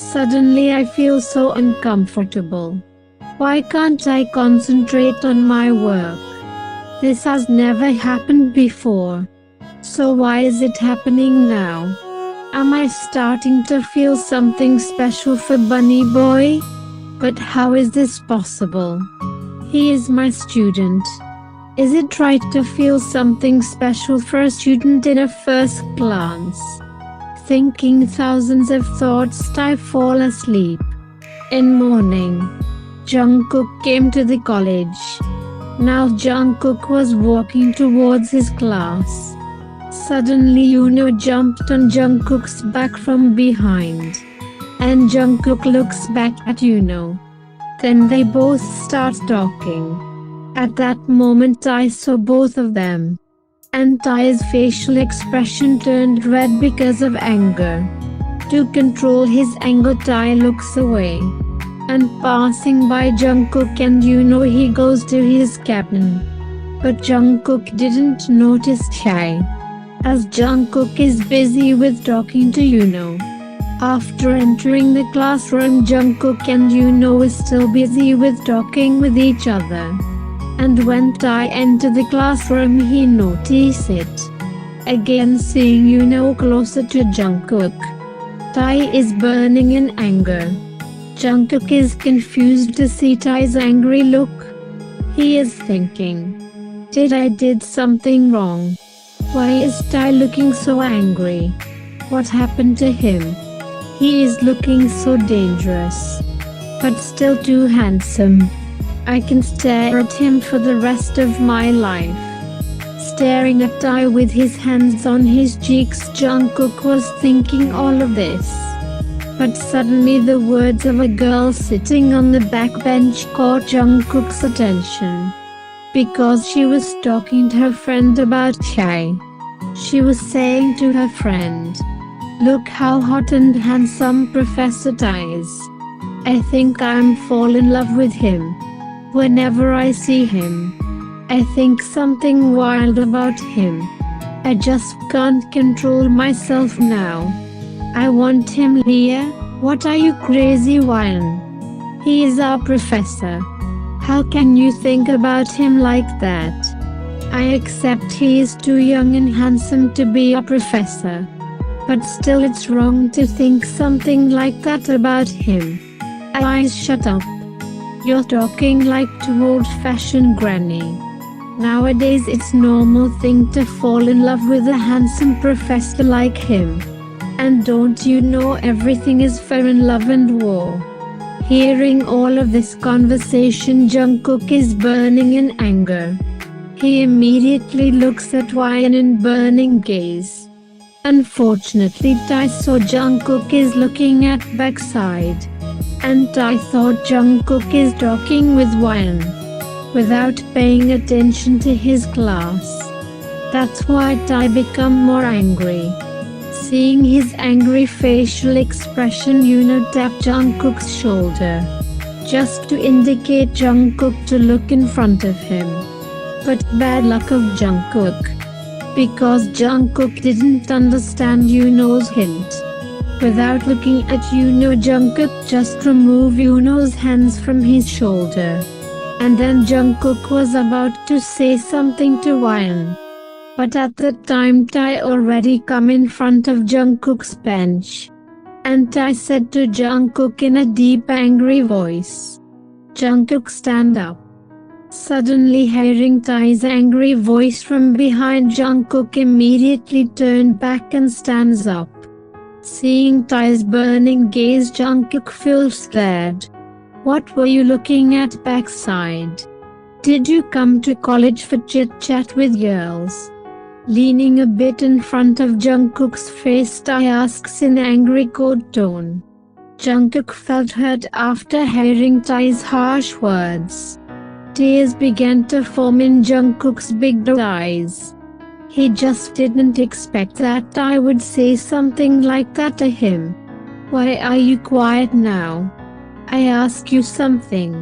Suddenly I feel so uncomfortable. Why can't I concentrate on my work? This has never happened before. So why is it happening now? Am I starting to feel something special for Bunny Boy? But how is this possible? He is my student. Is it right to feel something special for a student in a first glance? Thinking thousands of thoughts, I fall asleep. In morning, Jungkook came to the college. Now Jungkook was walking towards his class. Suddenly Yuno jumped on Jungkook's back from behind. And Jungkook looks back at Yuno. Then they both start talking. At that moment I saw both of them. And Tae's facial expression turned red because of anger. To control his anger, Tae looks away. And passing by Jungkook and Yuno, he goes to his cabin. But Jungkook didn't notice Tae, as Jungkook is busy with talking to Yuno. After entering the classroom, Jungkook and Yuno is still busy with talking with each other. And when Tae entered the classroom, he noticed it. Again seeing Yuno closer to Jungkook. Tae is burning in anger. Jungkook is confused to see Tae's angry look. He is thinking, did I did something wrong? Why is Tae looking so angry? What happened to him? He is looking so dangerous, but still too handsome. I can stare at him for the rest of my life. Staring at Tae with his hands on his cheeks, Jungkook was thinking all of this. But suddenly the words of a girl sitting on the back bench caught Jungkook's attention. Because she was talking to her friend about Tae. She was saying to her friend, "Look how hot and handsome Professor Tae is. I think I'm fall in love with him. Whenever I see him, I think something wild about him. I just can't control myself now. I want him here." "What are you crazy, Ryan? He is our professor. How can you think about him like that? I accept he is too young and handsome to be a professor. But still it's wrong to think something like that about him." "Eyes, shut up. You're talking like too old-fashioned granny. Nowadays it's normal thing to fall in love with a handsome professor like him. And don't you know everything is fair in love and war?" Hearing all of this conversation, Jungkook is burning in anger. He immediately looks at Ryan in burning gaze. Unfortunately, Tae saw Jungkook is looking at backside. And Tae thought Jungkook is talking with Ryan, without paying attention to his class. That's why Tae become more angry. Seeing his angry facial expression, Yuno tapped Jungkook's shoulder, just to indicate Jungkook to look in front of him. But bad luck of Jungkook, because Jungkook didn't understand Yuno's hint. Without looking at Yuno, Jungkook just removed Yuno's hands from his shoulder. And then Jungkook was about to say something to Ryan. But at that time Tae already come in front of Jungkook's bench. And Tae said to Jungkook in a deep angry voice, "Jungkook, stand up." Suddenly hearing Tae's angry voice from behind, Jungkook immediately turned back and stands up. Seeing Tae's burning gaze, Jungkook feels scared. "What were you looking at backside? Did you come to college for chit-chat with girls?" Leaning a bit in front of Jungkook's face, Tae asks in angry cold tone. Jungkook felt hurt after hearing Tae's harsh words. Tears began to form in Jungkook's big eyes. He just didn't expect that Tae would say something like that to him. "Why are you quiet now? I ask you something.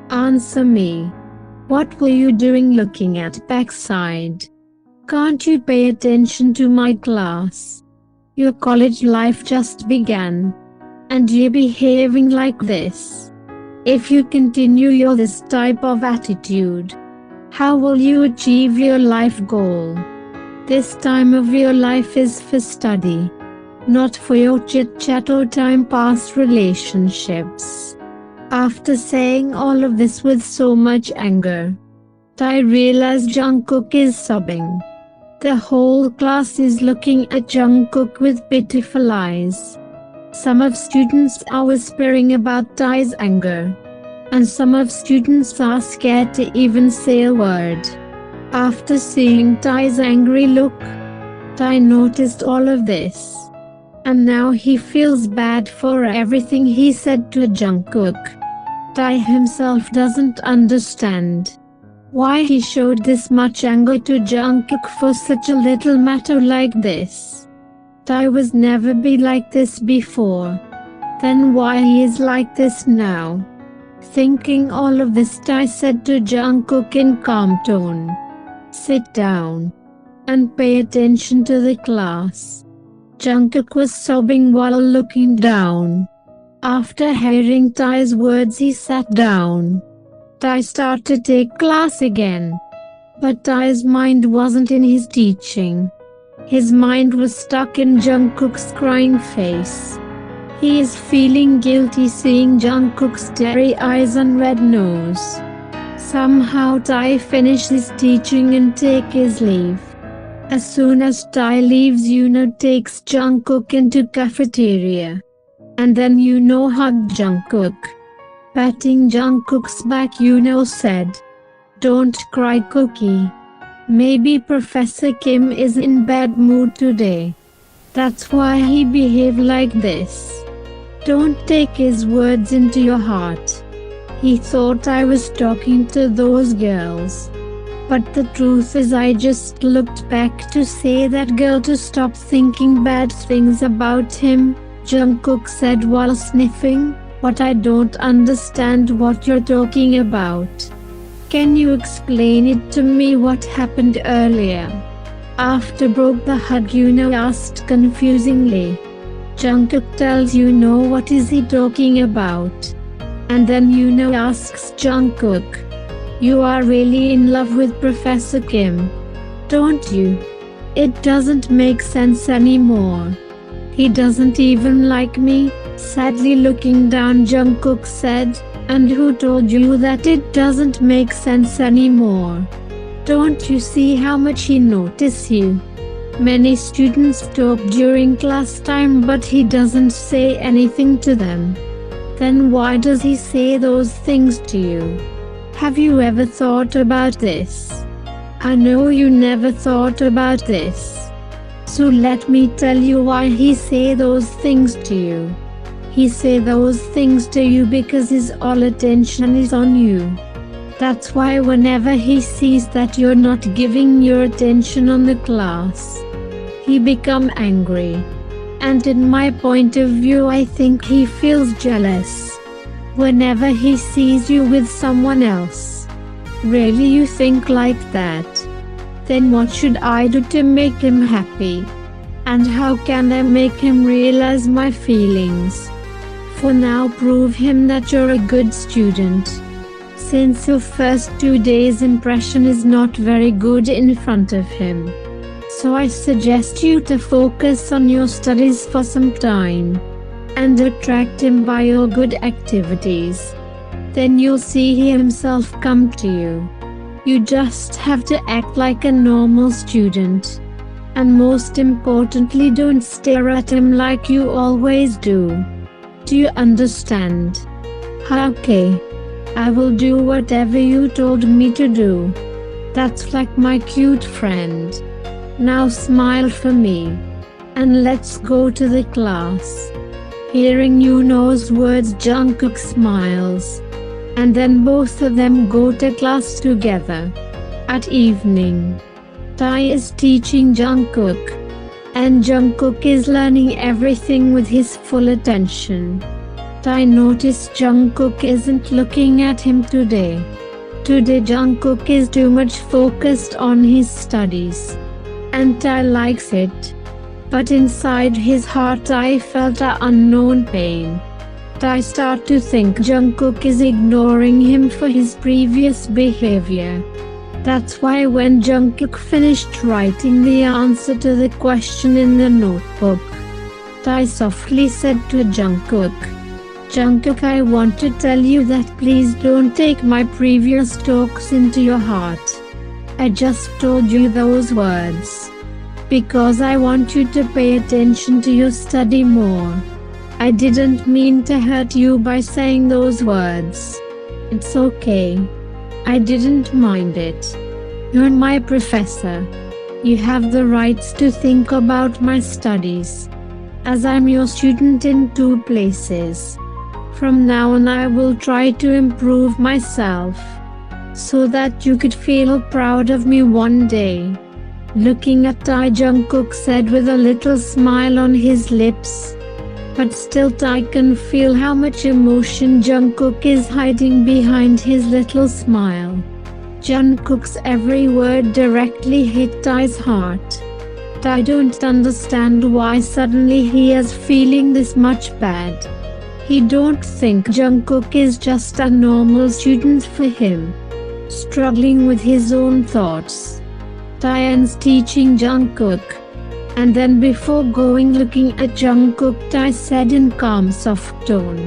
Answer me. What were you doing looking at backside? Can't you pay attention to my class? Your college life just began. And you behaving like this. If you continue your this type of attitude, how will you achieve your life goal? This time of your life is for study, not for your chit-chat or time pass relationships. After saying all of this with so much anger, Tae realized Jungkook is sobbing. The whole class is looking at Jungkook with pitiful eyes. Some of students are whispering about Tae's anger, and some of students are scared to even say a word. After seeing Tae's angry look, Tae noticed all of this, and now he feels bad for everything he said to Jungkook. Tae himself doesn't understand why he showed this much anger to Jungkook for such a little matter like this. Tae was never be like this before. Then why he is like this now? Thinking all of this, Tae said to Jungkook in calm tone, "Sit down and pay attention to the class." Jungkook was sobbing while looking down. After hearing Tae's words, he sat down. Tae started to take class again. But Tae's mind wasn't in his teaching. His mind was stuck in Jungkook's crying face. He is feeling guilty seeing Jungkook's teary eyes and red nose. Somehow Tae finished his teaching and take his leave. As soon as Tae leaves, Yuno takes Jungkook into cafeteria. And then Yuno hugged Jungkook. Patting Jungkook's back, Yuno said, "Don't cry, Cookie. Maybe Professor Kim is in bad mood today. That's why he behaved like this. Don't take his words into your heart. He thought I was talking to those girls. But the truth is I just looked back to say that girl to stop thinking bad things about him," Jungkook said while sniffing. "But I don't understand what you're talking about. Can you explain it to me what happened earlier?" After broke the hug, Yuno asked confusingly. Jungkook tells Yuno what is he talking about. And then Yuno asks Jungkook, "You are really in love with Professor Kim, don't you? It doesn't make sense anymore. He doesn't even like me." Sadly looking down, Jungkook said, "And who told you that it doesn't make sense anymore? Don't you see how much he notices you? Many students talk during class time but he doesn't say anything to them. Then why does he say those things to you? Have you ever thought about this? I know you never thought about this. So let me tell you why he say those things to you. He say those things to you because his all attention is on you. That's why whenever he sees that you're not giving your attention on the class, he become angry. And in my point of view, I think he feels jealous whenever he sees you with someone else." "Really, you think like that? Then what should I do to make him happy? And how can I make him realize my feelings? For now, prove him that you're a good student. Since your first 2 days impression is not very good in front of him. So I suggest you to focus on your studies for some time and attract him by your good activities. Then you'll see he himself come to you. You just have to act like a normal student. And most importantly, don't stare at him like you always do. Do you understand?" "Okay. I will do whatever you told me to do. That's like my cute friend. Now smile for me. And let's go to the class." Hearing Yuno's words, Jungkook smiles. And then both of them go to class together. At evening, Tae is teaching Jungkook. And Jungkook is learning everything with his full attention. Tae noticed Jungkook isn't looking at him today. Today Jungkook is too much focused on his studies. And Tae likes it. But inside his heart I felt an unknown pain. I start to think Jungkook is ignoring him for his previous behavior. That's why when Jungkook finished writing the answer to the question in the notebook, I softly said to Jungkook, "Jungkook, I want to tell you that please don't take my previous talks into your heart. I just told you those words because I want you to pay attention to your study more. I didn't mean to hurt you by saying those words. It's okay. I didn't mind it. You're my professor. You have the rights to think about my studies, as I'm your student in 2 places. From now on I will try to improve myself, so that you could feel proud of me one day." Looking at Tae, Jungkook said with a little smile on his lips. But still I can feel how much emotion Jungkook is hiding behind his little smile. Jungkook's every word directly hit Tae's heart. I don't understand why suddenly he is feeling this much bad. He don't think Jungkook is just a normal student for him, struggling with his own thoughts. Tae's teaching Jungkook. And then before going looking at Jungkook, I said in calm soft tone,